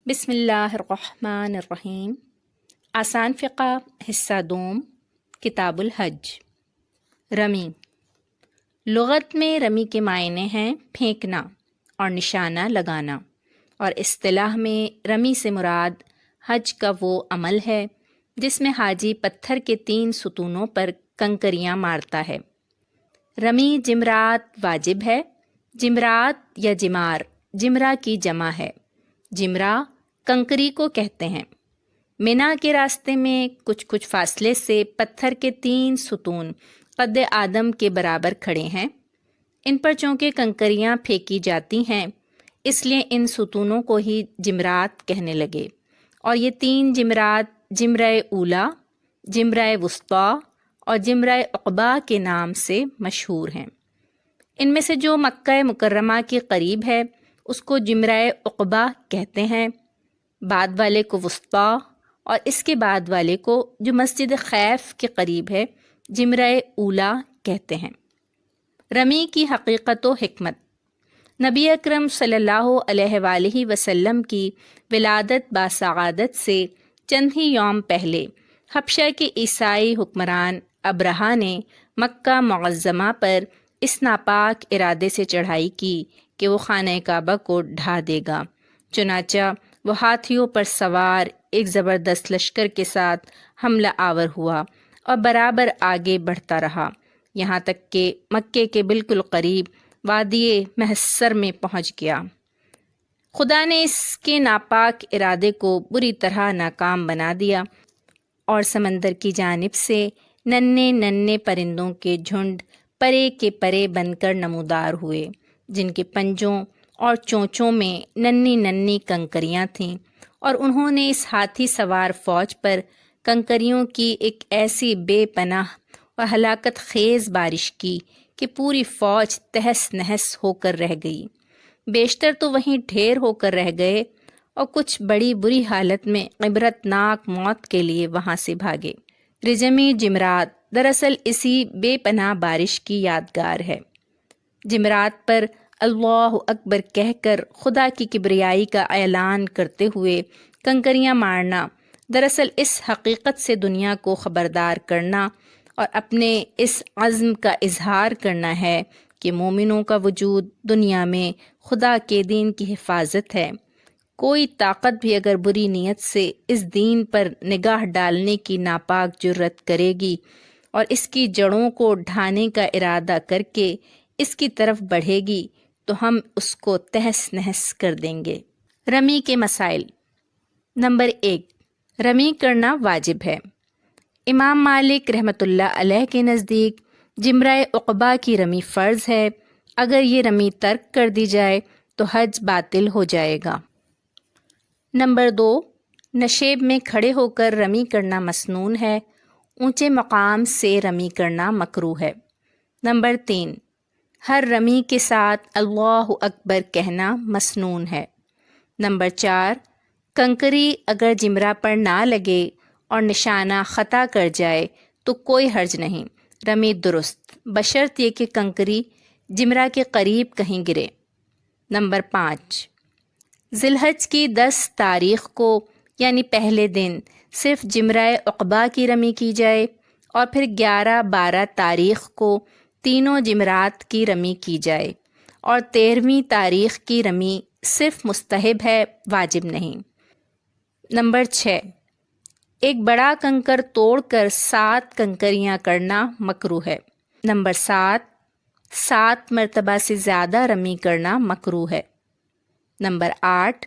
بسم اللہ الرحمن الرحیم۔ آسان فقہ حصہ دوم، کتاب الحج۔ رمی۔ لغت میں رمی کے معنی ہیں پھینکنا اور نشانہ لگانا، اور اصطلاح میں رمی سے مراد حج کا وہ عمل ہے جس میں حاجی پتھر کے 3 ستونوں پر کنکریاں مارتا ہے۔ رمی جمرات واجب ہے۔ جمرات یا جمار جمرہ کی جمع ہے۔ جمرہ کنکری کو کہتے ہیں۔ منا کے راستے میں کچھ فاصلے سے پتھر کے 3 ستون قد آدم کے برابر کھڑے ہیں۔ ان پر چونکہ کنکریاں پھینکی جاتی ہیں، اس لیے ان ستونوں کو ہی جمرات کہنے لگے، اور یہ 3 جمرات جمرہ اولا، جمرہ وسطیٰ اور جمرہ عقبہ کے نام سے مشہور ہیں۔ ان میں سے جو مکہ مکرمہ کے قریب ہے اس کو جمرہ عقبہ کہتے ہیں، بعد والے کو وسطیٰ، اور اس کے بعد والے کو جو مسجد خیف کے قریب ہے جمرہ اولا کہتے ہیں۔ رمی کی حقیقت و حکمت۔ نبی اکرم صلی اللہ علیہ وآلہ وسلم کی ولادت باسعادت سے چند ہی یوم پہلے حبشہ کے عیسائی حکمران ابرہہ نے مکہ معظمہ پر اس ناپاک ارادے سے چڑھائی کی کہ وہ خانہ کعبہ کو ڈھا دے گا۔ چنانچہ وہ ہاتھیوں پر سوار ایک زبردست لشکر کے ساتھ حملہ آور ہوا اور برابر آگے بڑھتا رہا، یہاں تک کہ مکے کے بالکل قریب وادی محصر میں پہنچ گیا۔ خدا نے اس کے ناپاک ارادے کو بری طرح ناکام بنا دیا، اور سمندر کی جانب سے ننھے پرندوں کے جھنڈ پرے کے پرے بن کر نمودار ہوئے، جن کے پنجوں اور چونچوں میں ننھی کنکریاں تھیں، اور انہوں نے اس ہاتھی سوار فوج پر کنکریوں کی ایک ایسی بے پناہ اور ہلاکت خیز بارش کی کہ پوری فوج تہس نہس ہو کر رہ گئی۔ بیشتر تو وہیں ڈھیر ہو کر رہ گئے، اور کچھ بڑی بری حالت میں عبرت ناک موت کے لیے وہاں سے بھاگے۔ رجمی جمرات دراصل اسی بے پناہ بارش کی یادگار ہے۔ جمرات پر اللہ اکبر کہہ کر خدا کی کبریائی کا اعلان کرتے ہوئے کنکریاں مارنا دراصل اس حقیقت سے دنیا کو خبردار کرنا اور اپنے اس عزم کا اظہار کرنا ہے کہ مومنوں کا وجود دنیا میں خدا کے دین کی حفاظت ہے۔ کوئی طاقت بھی اگر بری نیت سے اس دین پر نگاہ ڈالنے کی ناپاک جرت کرے گی اور اس کی جڑوں کو ڈھانے کا ارادہ کر کے اس کی طرف بڑھے گی تو ہم اس کو تہس نہس کر دیں گے۔ رمی کے مسائل۔ نمبر 1، رمی کرنا واجب ہے۔ امام مالک رحمۃ اللہ علیہ کے نزدیک جمرہ عقبہ کی رمی فرض ہے۔ اگر یہ رمی ترک کر دی جائے تو حج باطل ہو جائے گا۔ نمبر 2، نشیب میں کھڑے ہو کر رمی کرنا مسنون ہے۔ اونچے مقام سے رمی کرنا مکروہ ہے۔ نمبر 3، ہر رمی کے ساتھ اللہ اکبر کہنا مسنون ہے۔ نمبر 4، کنکری اگر جمرہ پر نہ لگے اور نشانہ خطا کر جائے تو کوئی حرج نہیں، رمی درست، بشرط یہ کہ کنکری جمرہ کے قریب کہیں گرے۔ نمبر 5، ذی الحج کی 10 تاریخ کو یعنی پہلے دن صرف جمرہ عقبہ کی رمی کی جائے، اور پھر 11، 12 تاریخ کو تینوں جمرات کی رمی کی جائے، اور 13ویں تاریخ کی رمی صرف مستحب ہے، واجب نہیں۔ نمبر 6، ایک بڑا کنکر توڑ کر 7 کنکریاں کرنا مکروہ ہے۔ نمبر 7 مرتبہ سے زیادہ رمی کرنا مکروہ ہے۔ نمبر 8،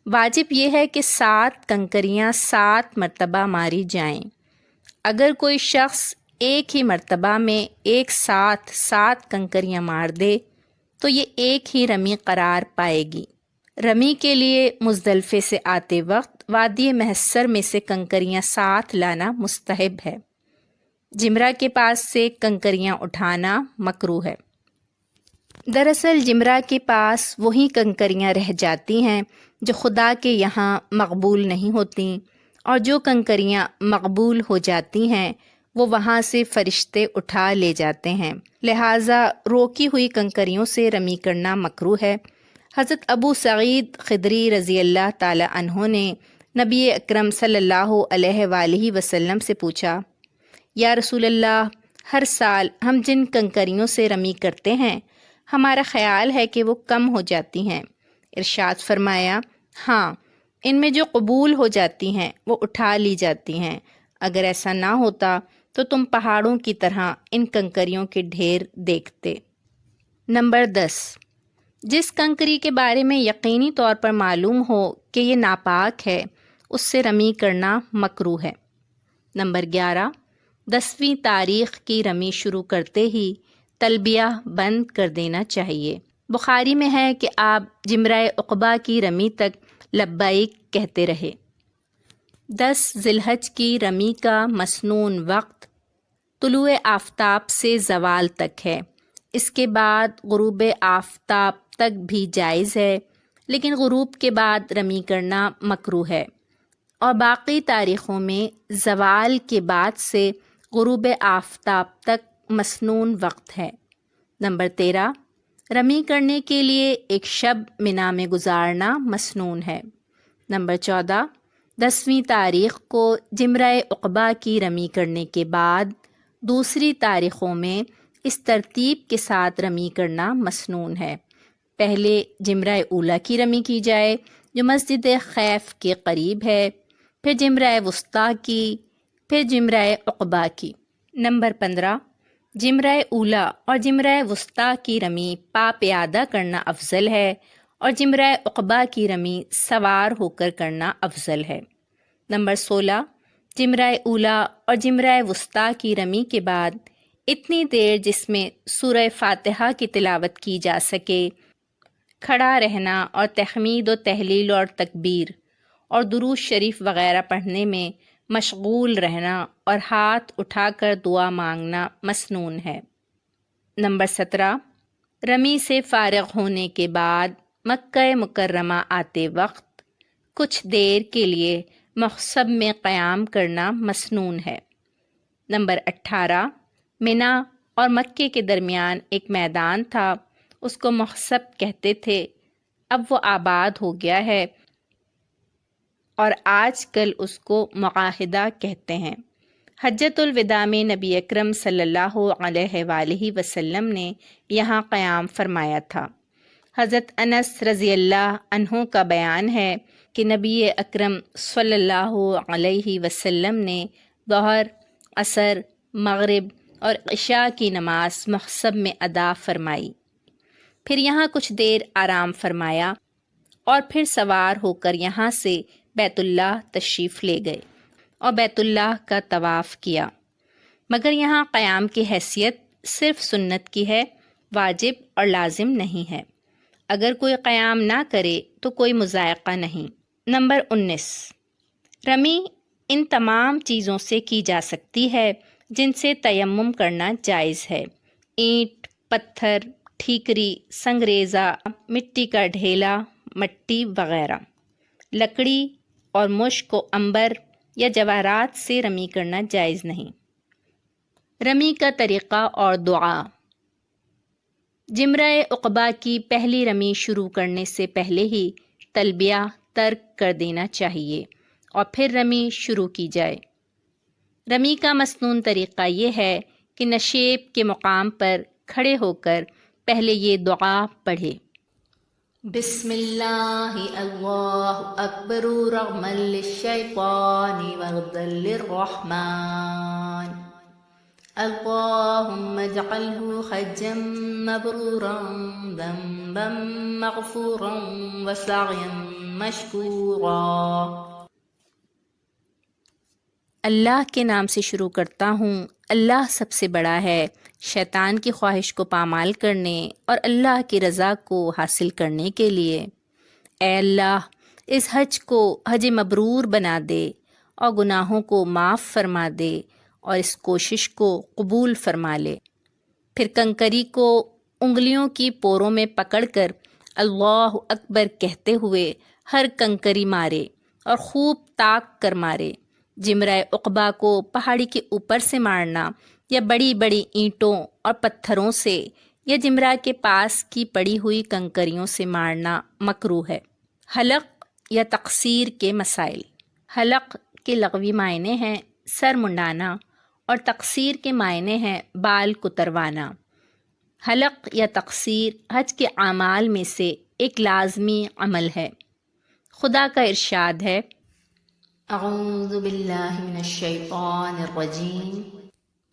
واجب یہ ہے کہ 7 کنکریاں 7 مرتبہ ماری جائیں۔ اگر کوئی شخص ایک ہی مرتبہ میں ایک ساتھ 7 کنکریاں مار دے تو یہ ایک ہی رمی قرار پائے گی۔ رمی کے لیے مزدلفے سے آتے وقت وادی محصر میں سے کنکریاں ساتھ لانا مستحب ہے۔ جمرہ کے پاس سے کنکریاں اٹھانا مکروہ ہے۔ دراصل جمرہ کے پاس وہی کنکریاں رہ جاتی ہیں جو خدا کے یہاں مقبول نہیں ہوتیں، اور جو کنکریاں مقبول ہو جاتی ہیں وہ وہاں سے فرشتے اٹھا لے جاتے ہیں، لہٰذا روکی ہوئی کنکریوں سے رمی کرنا مکروہ ہے۔ حضرت ابو سعید خدری رضی اللہ تعالی عنہ نے نبی اکرم صلی اللہ علیہ وآلہ وسلم سے پوچھا، یا رسول اللہ، ہر سال ہم جن کنکریوں سے رمی کرتے ہیں ہمارا خیال ہے کہ وہ کم ہو جاتی ہیں۔ ارشاد فرمایا، ہاں، ان میں جو قبول ہو جاتی ہیں وہ اٹھا لی جاتی ہیں، اگر ایسا نہ ہوتا تو تم پہاڑوں کی طرح ان کنکریوں کے ڈھیر دیکھتے۔ نمبر 10، جس کنکری کے بارے میں یقینی طور پر معلوم ہو کہ یہ ناپاک ہے اس سے رمی کرنا مکروہ ہے۔ نمبر 11، 10ویں تاریخ کی رمی شروع کرتے ہی تلبیہ بند کر دینا چاہیے۔ بخاری میں ہے کہ آپ جمرہ عقبہ کی رمی تک لبیک کہتے رہے۔ 10 ذی الحج کی رمی کا مسنون وقت طلوع آفتاب سے زوال تک ہے، اس کے بعد غروب آفتاب تک بھی جائز ہے، لیکن غروب کے بعد رمی کرنا مکروہ ہے، اور باقی تاریخوں میں زوال کے بعد سے غروب آفتاب تک مسنون وقت ہے۔ نمبر 13، رمی کرنے کے لیے ایک شب منا میں گزارنا مسنون ہے۔ نمبر 14، 10ویں تاریخ کو جمرہ عقبہ کی رمی کرنے کے بعد دوسری تاریخوں میں اس ترتیب کے ساتھ رمی کرنا مسنون ہے۔ پہلے جمرہ اولیٰ کی رمی کی جائے جو مسجد خیف کے قریب ہے، پھر جمرہ وسطیٰ کی، پھر جمرہ عقبہ کی۔ نمبر 15، جمرہ اولیٰ اور جمرہ وسطیٰ کی رمی پا پیادہ کرنا افضل ہے، اور جمرہ عقبہ کی رمی سوار ہو کر کرنا افضل ہے۔ نمبر 16، جمرہ اولیٰ اور جمرہ وسطیٰ کی رمی کے بعد اتنی دیر جس میں سورہ فاتحہ کی تلاوت کی جا سکے کھڑا رہنا، اور تحمید و تہلیل اور تکبیر اور درود شریف وغیرہ پڑھنے میں مشغول رہنا اور ہاتھ اٹھا کر دعا مانگنا مسنون ہے۔ نمبر 17، رمی سے فارغ ہونے کے بعد مکہ مکرمہ آتے وقت کچھ دیر کے لیے محصب میں قیام کرنا مسنون ہے۔ نمبر 18، منا اور مکے کے درمیان ایک میدان تھا، اس کو محصب کہتے تھے، اب وہ آباد ہو گیا ہے اور آج کل اس کو معاہدہ کہتے ہیں۔ حجۃ الوداع میں نبی اکرم صلی اللہ علیہ وآلہ وسلم نے یہاں قیام فرمایا تھا۔ حضرت انس رضی اللہ عنہ کا بیان ہے کہ نبی اکرم صلی اللہ علیہ وسلم نے ظہر، عصر، مغرب اور عشاء کی نماز محصب میں ادا فرمائی، پھر یہاں کچھ دیر آرام فرمایا اور پھر سوار ہو کر یہاں سے بیت اللہ تشریف لے گئے اور بیت اللہ کا طواف کیا، مگر یہاں قیام کی حیثیت صرف سنت کی ہے، واجب اور لازم نہیں ہے۔ اگر کوئی قیام نہ کرے تو کوئی مضائقہ نہیں۔ نمبر 19، رمی ان تمام چیزوں سے کی جا سکتی ہے جن سے تیمم کرنا جائز ہے، اینٹ، پتھر، ٹھیکری، سنگریزہ، مٹی کا ڈھیلا، مٹی وغیرہ۔ لکڑی اور مشک و عنبر یا جواہرات سے رمی کرنا جائز نہیں۔ رمی کا طریقہ اور دعا۔ جمرہ عقبہ کی پہلی رمی شروع کرنے سے پہلے ہی تلبیہ ترک کر دینا چاہیے اور پھر رمی شروع کی جائے۔ رمی کا مسنون طریقہ یہ ہے کہ نشیب کے مقام پر کھڑے ہو کر پہلے یہ دعا پڑھے، بسم اللہ اللہ اکبر رغما للشیطان وردا للرحمن، اللہم اجعلہ حجا مبرورا ذنبا مغفورا وسعیا مشکورا۔ اللہ کے نام سے شروع کرتا ہوں، اللہ سب سے بڑا ہے۔ شیطان کی خواہش کو پامال کرنے اور اللہ کی رضا کو حاصل کرنے کے لیے اے اللہ اس حج کو حج مبرور بنا دے اور گناہوں کو معاف فرما دے اور اس کوشش کو قبول فرما لے۔ پھر کنکری کو انگلیوں کی پوروں میں پکڑ کر اللہ اکبر کہتے ہوئے ہر کنکری مارے اور خوب تاک کر مارے۔ جمرہ عقبہ کو پہاڑی کے اوپر سے مارنا یا بڑی بڑی اینٹوں اور پتھروں سے یا جمرہ کے پاس کی پڑی ہوئی کنکریوں سے مارنا مکروہ ہے۔ حلق یا تقصیر کے مسائل۔ حلق کے لغوی معنی ہیں سر منڈانا اور تقصیر کے معنی ہیں بال کتروانا۔ حلق یا تقصیر حج کے اعمال میں سے ایک لازمی عمل ہے۔ خدا کا ارشاد ہے، اعوذ باللہ من الشیطان الرجیم،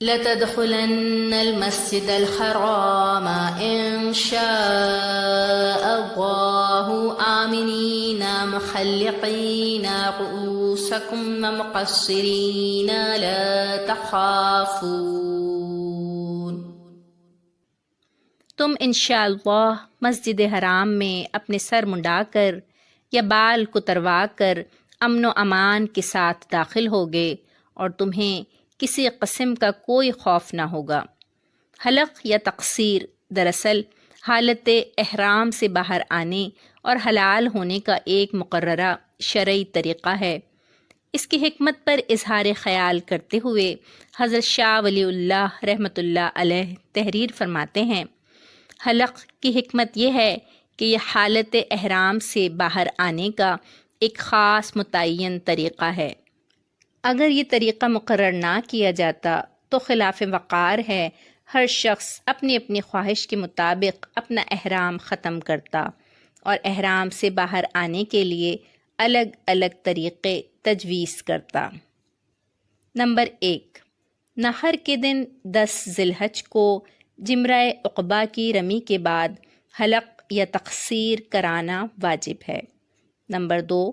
لَتَدْخُلَنَّ الْمَسْجِدَ الْحَرَامَ إِن شَاءَ اللَّهُ آمِنِينَ مُحَلِّقِينَ رُءُوسَكُمْ وَمُقَصِّرِينَ لَا تَخَافُونَ۔ تم انشاءاللہ مسجد حرام میں اپنے سر منڈا کر یا بال کتروا کر امن و امان کے ساتھ داخل ہوگے اور تمہیں کسی قسم کا کوئی خوف نہ ہوگا۔ حلق یا تقصیر دراصل حالت احرام سے باہر آنے اور حلال ہونے کا ایک مقررہ شرعی طریقہ ہے۔ اس کی حکمت پر اظہار خیال کرتے ہوئے حضرت شاہ ولی اللہ رحمۃ اللہ علیہ تحریر فرماتے ہیں، حلق کی حکمت یہ ہے کہ یہ حالت احرام سے باہر آنے کا ایک خاص متعین طریقہ ہے۔ اگر یہ طریقہ مقرر نہ کیا جاتا تو خلاف وقار ہے، ہر شخص اپنی اپنی خواہش کے مطابق اپنا احرام ختم کرتا اور احرام سے باہر آنے کے لیے الگ الگ طریقے تجویز کرتا۔ نمبر 1، نحر کے دن 10 ذی الحج کو جمرہ عقبہ کی رمی کے بعد حلق یا تقصیر کرانا واجب ہے۔ نمبر 2،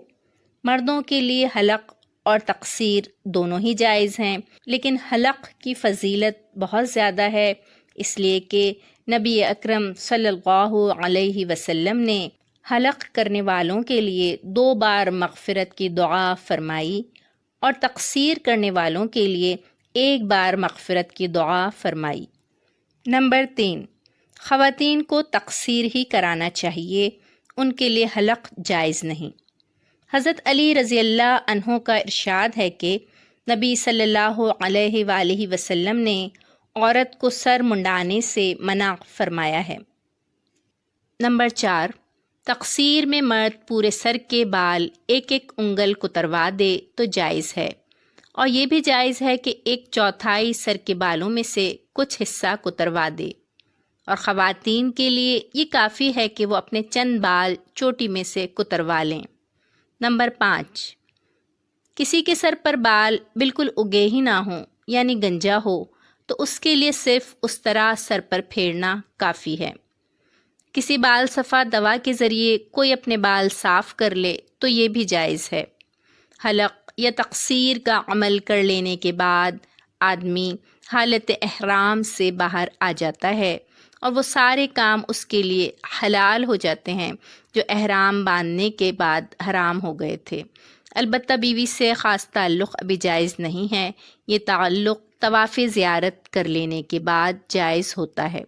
مردوں کے لیے حلق اور تقصیر دونوں ہی جائز ہیں، لیکن حلق کی فضیلت بہت زیادہ ہے، اس لیے کہ نبی اکرم صلی اللہ علیہ وسلم نے حلق کرنے والوں کے لیے 2 بار مغفرت کی دعا فرمائی اور تقصیر کرنے والوں کے لیے 1 بار مغفرت کی دعا فرمائی۔ نمبر 3، خواتین کو تقصیر ہی کرانا چاہیے، ان کے لیے حلق جائز نہیں۔ حضرت علی رضی اللہ عنہ کا ارشاد ہے کہ نبی صلی اللہ علیہ وآلہ وسلم نے عورت کو سر منڈانے سے منع فرمایا ہے۔ نمبر 4، تقصیر میں مرد پورے سر کے بال 1 انگل کتروا دے تو جائز ہے، اور یہ بھی جائز ہے کہ 1/4 سر کے بالوں میں سے کچھ حصہ کتروا دے، اور خواتین کے لیے یہ کافی ہے کہ وہ اپنے چند بال چوٹی میں سے کتروا لیں۔ نمبر 5، کسی کے سر پر بال بالکل اگے ہی نہ ہوں یعنی گنجا ہو تو اس کے لیے صرف اس طرح سر پر پھیرنا کافی ہے۔ کسی بال صفا دوا کے ذریعے کوئی اپنے بال صاف کر لے تو یہ بھی جائز ہے۔ حلق یا تقصیر کا عمل کر لینے کے بعد آدمی حالت احرام سے باہر آ جاتا ہے اور وہ سارے کام اس کے لیے حلال ہو جاتے ہیں جو احرام باندھنے کے بعد حرام ہو گئے تھے۔ البتہ بیوی سے خاص تعلق ابھی جائز نہیں ہے، یہ تعلق طواف زیارت کر لینے کے بعد جائز ہوتا ہے۔